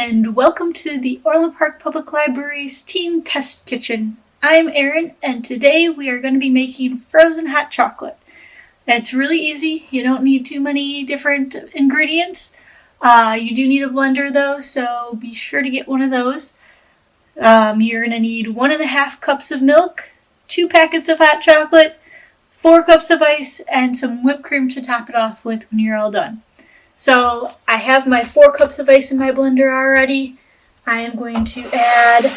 and welcome to the Orland Park Public Library's Teen Test Kitchen. I'm Erin, and today we are going to be making frozen hot chocolate. It's really easy. You don't need too many different ingredients. You do need a blender though, so be sure to get one of those. You're going to need 1.5 cups of milk, 2 packets of hot chocolate, 4 cups of ice, and some whipped cream to top it off with when you're all done. So I have my 4 cups of ice in my blender already. I am going to add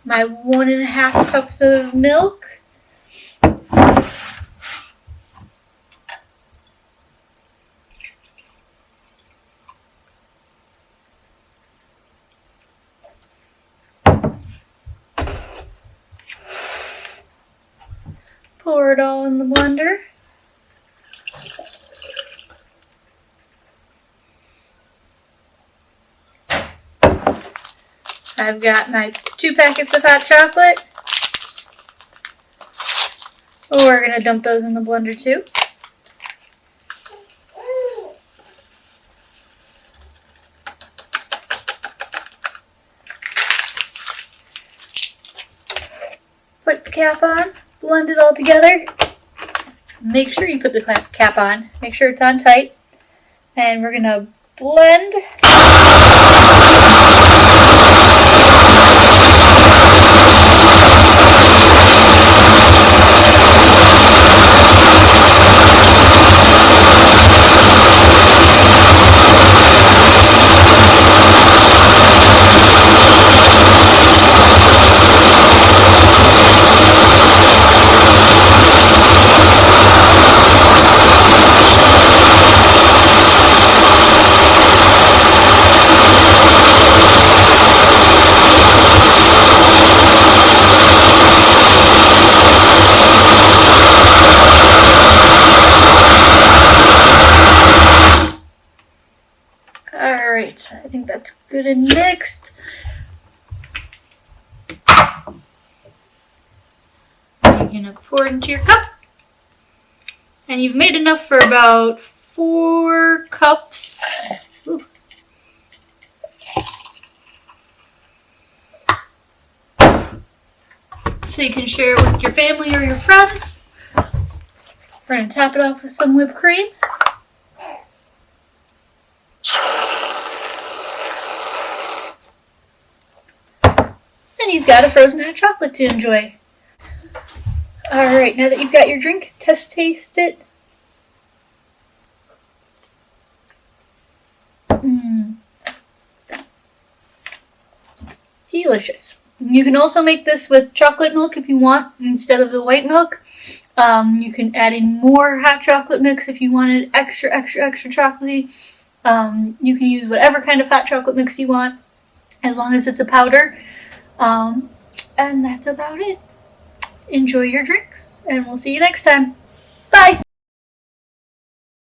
my 1.5 cups of milk. Pour it all in the blender. I've got my 2 packets of hot chocolate. We're going to dump those in the blender too. Put the cap on, blend it all together. Make sure you put the cap on. Make sure it's on tight. And we're going to blend. Alright, I think that's good and mixed. You're going to pour it into your cup. And you've made enough for about 4 cups. Ooh. So you can share it with your family or your friends. We're going to top it off with some whipped cream. And you've got a frozen hot chocolate to enjoy. Alright, now that you've got your drink, taste it. Delicious. You can also make this with chocolate milk if you want instead of the white milk. You can add in more hot chocolate mix if you wanted extra chocolatey. You can use whatever kind of hot chocolate mix you want as long as it's a powder. And that's about it. Enjoy your drinks, and we'll see you next time. Bye!